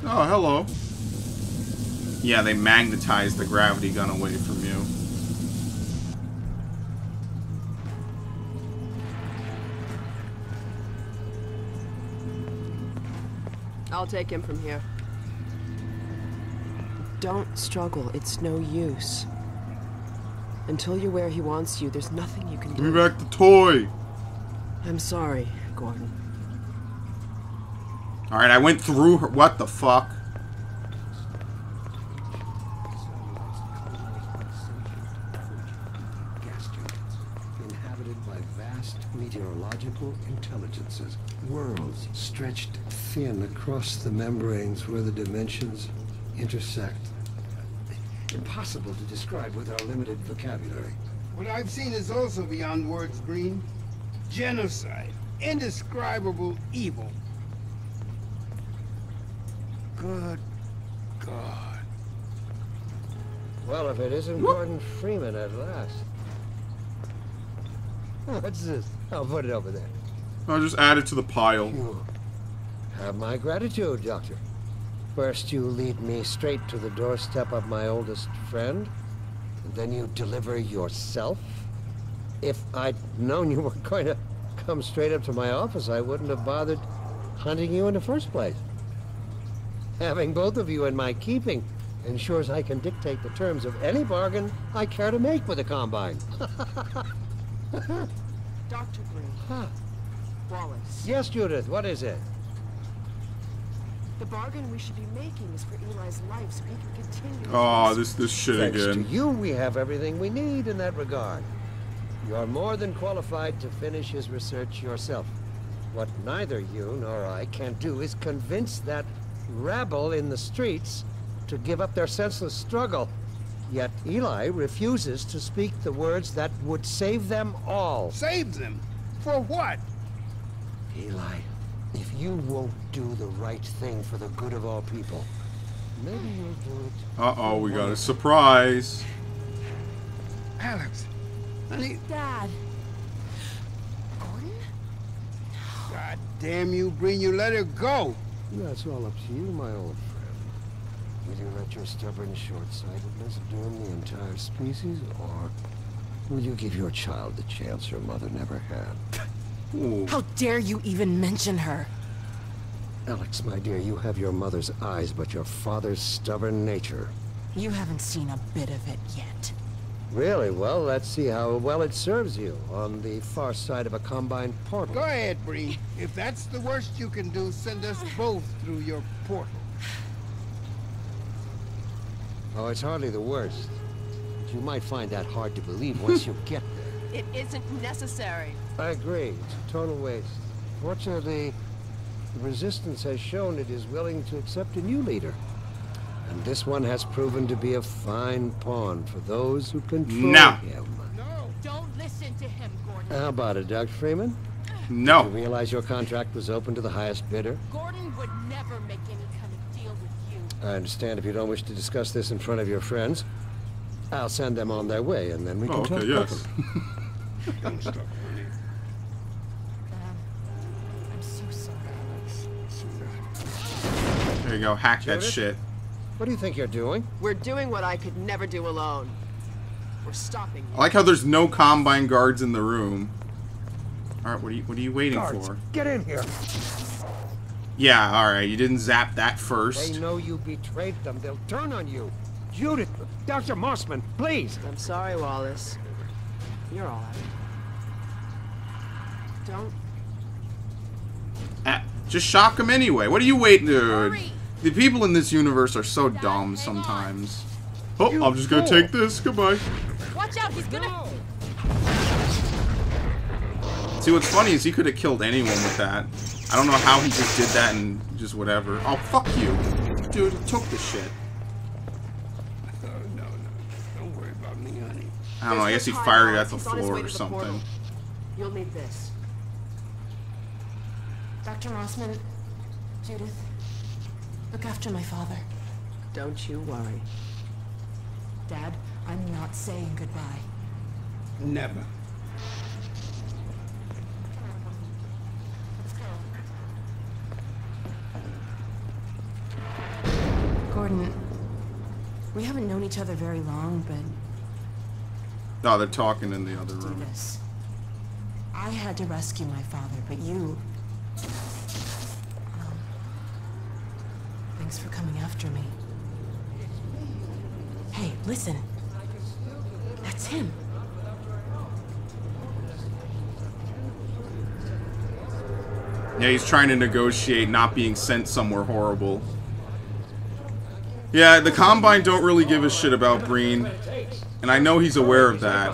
Oh, hello. Yeah, they magnetized the gravity gun away from you. I'll take him from here. Don't struggle. It's no use. Until you're where he wants you, there's nothing you can do. Give me back the toy! I'm sorry, Gordon. Alright, I went through her. What the fuck? Inhabited by vast meteorological intelligences. Worlds stretched thin across the membranes where the dimensions intersect. Impossible to describe with our limited vocabulary. What I've seen is also beyond words, Green. Genocide. Indescribable evil. Good God. Well, if it isn't Gordon Freeman at last. What's this? I'll put it over there. I'll just add it to the pile. You have my gratitude, Doctor. First you lead me straight to the doorstep of my oldest friend, and then you deliver yourself. If I'd known you were going to come straight up to my office, I wouldn't have bothered hunting you in the first place. Having both of you in my keeping ensures I can dictate the terms of any bargain I care to make with the Combine. Dr. Green. Huh. Wallace. Yes, Judith, what is it? The bargain we should be making is for Eli's life so he can continue. Oh, this shit Thanks again. to you, we have everything we need in that regard. You are more than qualified to finish his research yourself. What neither you nor I can do is convince that rabble in the streets to give up their senseless struggle. Yet Eli refuses to speak the words that would save them all. Save them? For what? Eli, if you won't do the right thing for the good of all people, maybe you'll do it. Uh-oh, we got a surprise. Alex. Honey. Dad. Gordon? God damn you, Green. You let her go. That's all up to you, my old friend. Will you let your stubborn short-sightedness doom the entire species, or will you give your child the chance her mother never had? Ooh. How dare you even mention her? Alex, my dear, you have your mother's eyes, but your father's stubborn nature. You haven't seen a bit of it yet. Really? Well, let's see how well it serves you on the far side of a Combine portal. Go ahead, Bree. If that's the worst you can do, send us both through your portal. Oh, it's hardly the worst. But you might find that hard to believe once you get there. It isn't necessary. I agree. It's a total waste. Fortunately, the Resistance has shown it is willing to accept a new leader. And this one has proven to be a fine pawn for those who control him. No. Don't listen to him, Gordon. How about it, Dr. Freeman? No. You realize your contract was open to the highest bidder? Gordon would never make any kind of deal with you. I understand if you don't wish to discuss this in front of your friends. I'll send them on their way, and then we can Oh, talk okay, yes. properly. Don't stop, honey. I'm so sorry. There you go, hack that Judith? shit. What do you think you're doing? We're doing what I could never do alone. We're stopping you. I like how there's no Combine guards in the room. Alright, what are you waiting Guards, for? get in here! Yeah, alright, you didn't zap that first. They know you betrayed them. They'll turn on you. Judith, Dr. Mossman, please! I'm sorry, Wallace. You're all right. Don't. Just shock him anyway. What are you waiting, dude? Hurry. The people in this universe are so dumb sometimes. Oh, I'm just gonna take this. Goodbye. Watch out, he's gonna... See, what's funny is he could have killed anyone with that. I don't know how he just did that and just whatever. Oh, fuck you. Dude, he took the shit. Oh, no. Don't worry about me, honey. I don't know, I guess he There's no fired it time, at the He's on his floor way or to the something. portal. You'll need this. Dr. Mossman, Judith, look after my father. Don't you worry. Dad, I'm not saying goodbye. Never. We haven't known each other very long, but... No, they're talking in the other do room. this. I had to rescue my father, but you... thanks for coming after me. Hey, listen. That's him. Yeah, he's trying to negotiate not being sent somewhere horrible. Yeah, the Combine don't really give a shit about Breen. And I know he's aware of that.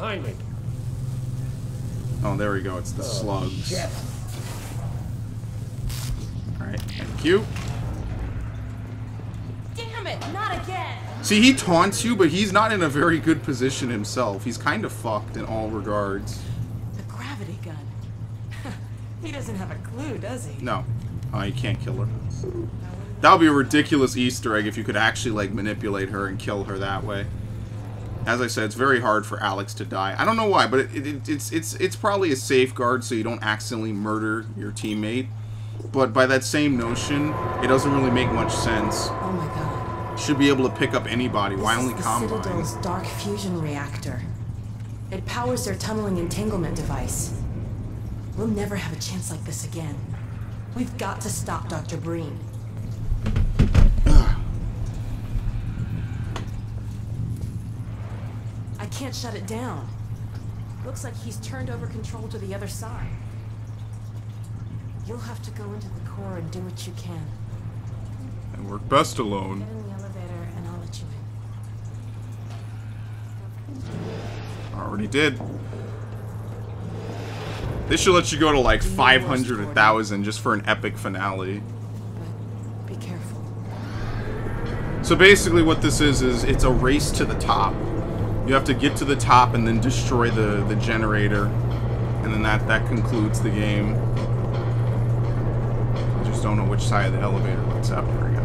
Oh, there we go. It's the slugs. Alright, thank you. Damn it, not again! See, he taunts you, but he's not in a very good position himself. He's kind of fucked in all regards. The gravity gun. He doesn't have a clue, does he? No. You can't kill her. That would be a ridiculous Easter egg if you could actually, like, manipulate her and kill her that way. As I said, it's very hard for Alex to die. I don't know why, but it's probably a safeguard so you don't accidentally murder your teammate. But by that same notion, it doesn't really make much sense. Oh my god. Should be able to pick up anybody. Why only Combine? Citadel's dark fusion reactor. It powers their tunneling entanglement device. We'll never have a chance like this again. We've got to stop Dr. Breen. I can't shut it down. Looks like he's turned over control to the other side. You'll have to go into the core and do what you can. I work best alone. Get in the elevator and I'll let you in. Already did. They should let you go to like 500 or 1,000 just for an epic finale. But be careful. So basically what this is it's a race to the top. You have to get to the top and then destroy the generator. And then that concludes the game. I just don't know which side of the elevator lights up. There we go.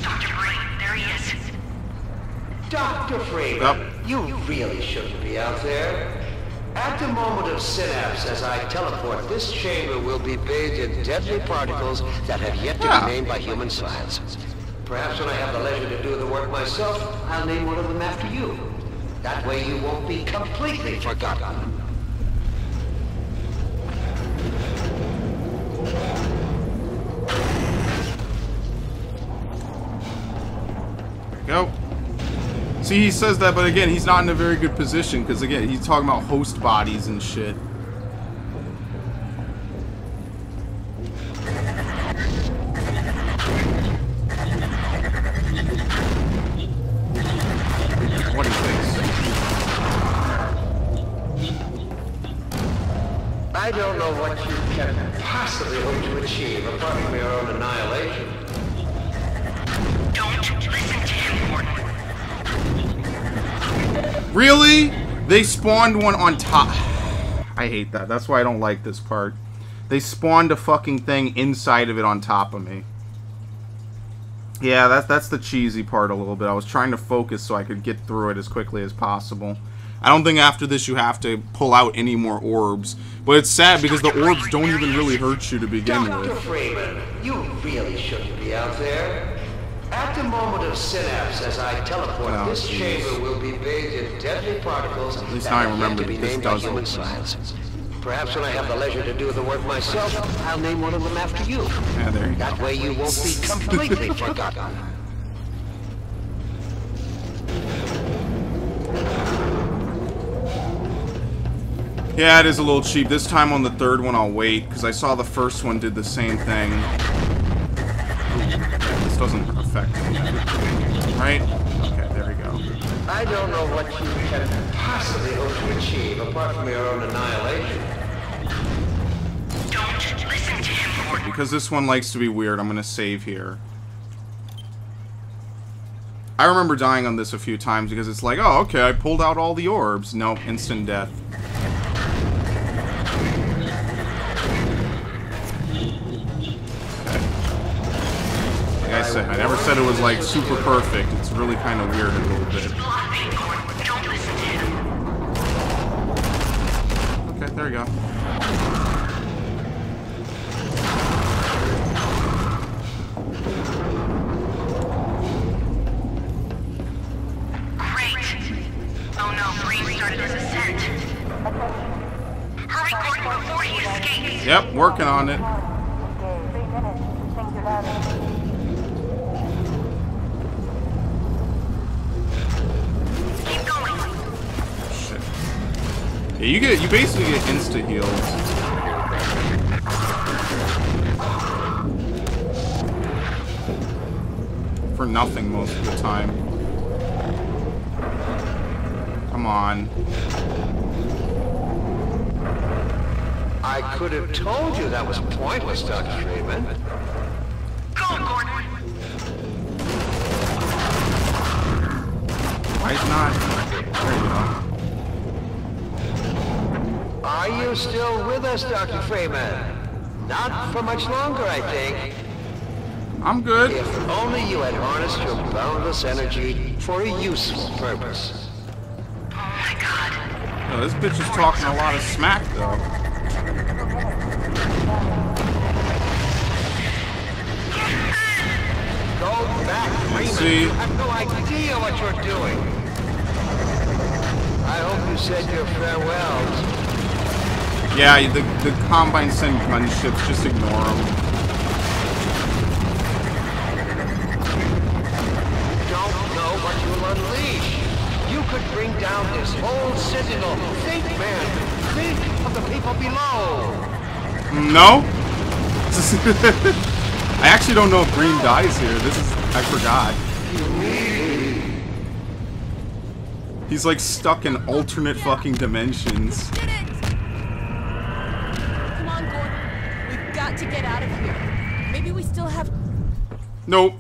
Dr. Breen, there he is. Dr. Freeman, Yep. you really shouldn't be out there. At the moment of synapse, as I teleport, this chamber will be bathed in deadly particles that have yet to be named by human science. Perhaps when I have the leisure to do the work myself, I'll name one of them after you. That way you won't be completely forgotten. There we go. See, he says that, but again, he's not in a very good position, because again, he's talking about host bodies and shit. What do you think? I don't know what you can possibly hope to achieve apart from your own annihilation. Don't listen to him, Gordon. Really? They spawned one on top. I hate that. That's why I don't like this part. They spawned a fucking thing inside of it on top of me. Yeah, that's the cheesy part a little bit. I was trying to focus so I could get through it as quickly as possible. I don't think after this you have to pull out any more orbs. But it's sad because the orbs don't even really hurt you to begin Dr. with. Freeman, you really shouldn't be out there. At the moment of synapse, as I teleport, Oh, this geez. chamber will be bathed in deadly particles At least that now I have yet remember to be that this named by does human open. science. Perhaps when I have the leisure to do the work myself, I'll name one of them after you. Yeah, there you go. That way you won't be completely forgotten. Yeah, it is a little cheap. This time on the third one I'll wait, because I saw the first one did the same thing. This doesn't affect me. Right? Okay, there we go. I don't know what you can possibly hope to achieve apart from your own annihilation. Don't listen to him, Gordon. Because this one likes to be weird, I'm going to save here. I remember dying on this a few times because it's like, oh, okay, I pulled out all the orbs. Nope, instant death. Like I said, I never said it was like super perfect. It's really kind of weird a little bit. Bluffing, Gordon. Don't listen to him. Okay, there we go. Hurry, Gordon, before he escapes. Yep, working on it. Keep going. Shit. Yeah, you basically get insta heals. For nothing most of the time. Come on. I could have told you that was pointless, Dr. Freeman. Go on, Gordon. Why is not? There you go. Are you still with us, Dr. Freeman? Not for much longer, I think. I'm good. If only you had harnessed your boundless energy for a useful purpose. Oh my god. Oh, this bitch is talking a lot of smack, though. Go back, Freeman. See. You have no idea what you're doing. I hope you said your farewells. Yeah, the Combine send gunships, just ignore them. What you'll unleash. You could bring down this whole Citadel. Think, man. Think of the people below. No? I actually don't know if Green dies here. I forgot. He's like stuck in alternate fucking dimensions. Did it! Come on, Gordon. We've got to get out of here. Maybe we still have... Nope.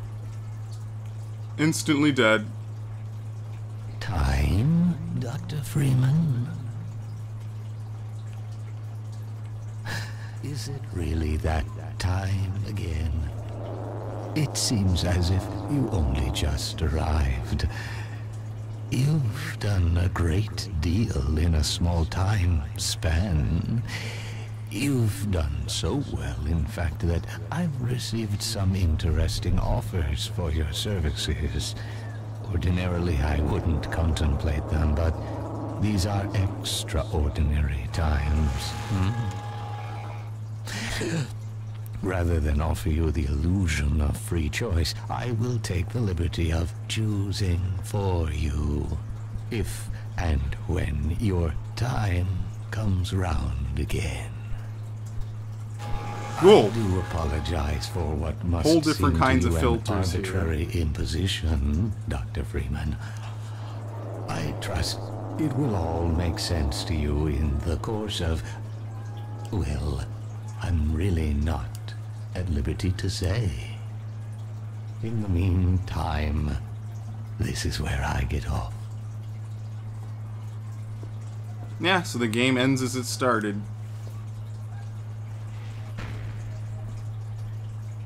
Instantly dead. Time, Dr. Freeman? Is it really that time again? It seems as if you only just arrived. You've done a great deal in a small time span. You've done so well, in fact, that I've received some interesting offers for your services. Ordinarily, I wouldn't contemplate them, but these are extraordinary times. Rather than offer you the illusion of free choice, I will take the liberty of choosing for you, if and when your time comes round again. Cool. I do apologize for what must Whole different seem kinds to of you filters an arbitrary imposition, Dr. Freeman. I trust it will all make sense to you in the course of... Well, I'm really not at liberty to say. In the meantime, this is where I get off. Yeah, so the game ends as it started.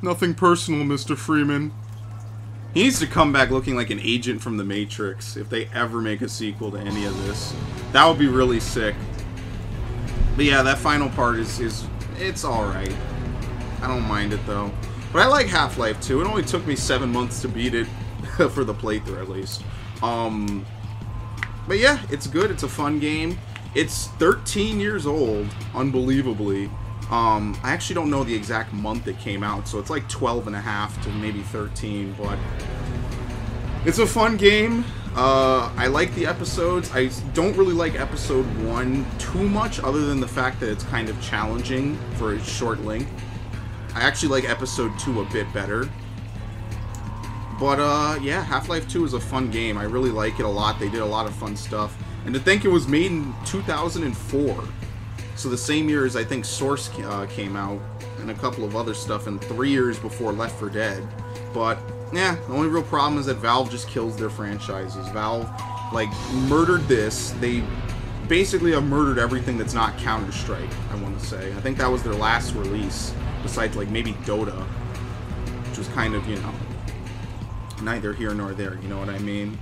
Nothing personal, Mr. Freeman. He needs to come back looking like an agent from the Matrix if they ever make a sequel to any of this. That would be really sick. But yeah, that final part is it's alright. I don't mind it though. But I like Half-Life 2. It only took me 7 months to beat it, for the playthrough at least. But yeah, it's good. It's a fun game. It's 13 years old, unbelievably. I actually don't know the exact month it came out, so it's like 12 and a half to maybe 13, but it's a fun game. I like the episodes. I don't really like episode 1 too much, other than the fact that it's kind of challenging for its short length. I actually like episode 2 a bit better. But, yeah, Half-Life 2 is a fun game. I really like it a lot. They did a lot of fun stuff. And to think it was made in 2004. So the same year as, I think, Source came out, and a couple of other stuff, and 3 years before Left 4 Dead. But, yeah, the only real problem is that Valve just kills their franchises. Valve, like, murdered this. They basically have murdered everything that's not Counter-Strike, I want to say. I think that was their last release, besides, like, maybe Dota, which was kind of, you know, neither here nor there, you know what I mean?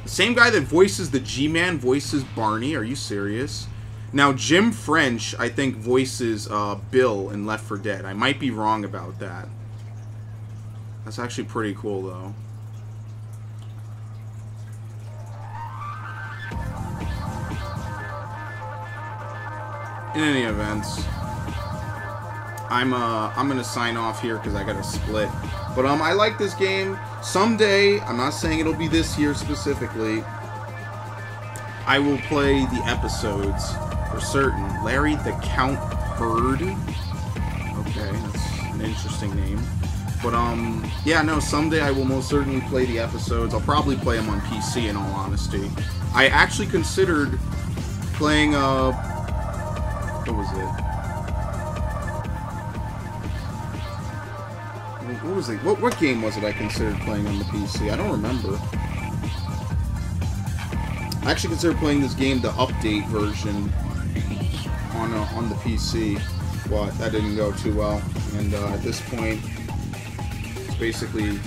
The same guy that voices the G-Man voices Barney. Are you serious? Now, Jim French, I think, voices Bill in Left 4 Dead. I might be wrong about that. That's actually pretty cool, though. in any event, I'm gonna sign off here because I gotta split. But I like this game. Someday, I'm not saying it'll be this year specifically, I will play the episodes for certain. Larry the Count Bird. Okay, that's an interesting name. But yeah, no, someday I will most certainly play the episodes. I'll probably play them on PC in all honesty. I actually considered playing what was it? What was it? What game was it I considered playing on the PC? I don't remember. I actually considered playing this game, the update version, on the PC, but that didn't go too well. And at this point, it's basically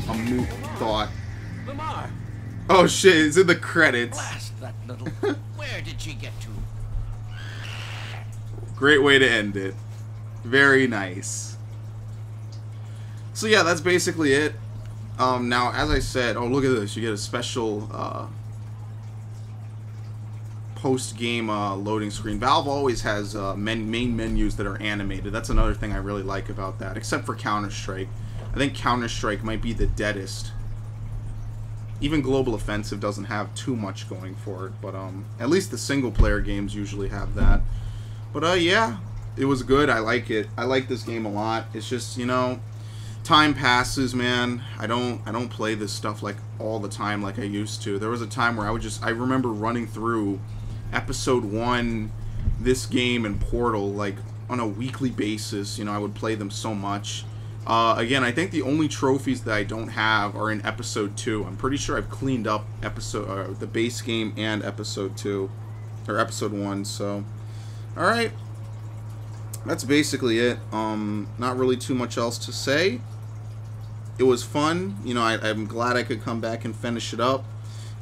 a moot thought. Lamar! Oh shit! It's in the credits. Blast that little... Where did she get to? Great way to end it. Very nice. So yeah, that's basically it. Now, as I said, oh look at this, you get a special post-game loading screen. Valve always has main menus that are animated. That's another thing I really like about that, except for Counter-Strike. I think Counter-Strike might be the deadest. Even Global Offensive doesn't have too much going for it, but at least the single-player games usually have that. But yeah, it was good. I like it. I like this game a lot. It's just, you know, time passes, man. I don't play this stuff like all the time like I used to. There was a time where I remember running through episode 1, this game, and Portal like on a weekly basis. You know, I would play them so much. Again, I think the only trophies that I don't have are in episode 2. I'm pretty sure I've cleaned up the base game and episode 2 or episode 1. So, all right. That's basically it. Not really too much else to say. It was fun. You know, I'm glad I could come back and finish it up.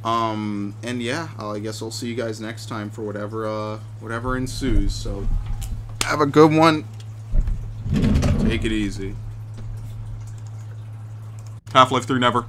And yeah, I guess I'll see you guys next time for whatever ensues. So, have a good one. Take it easy. Half-Life 3 never.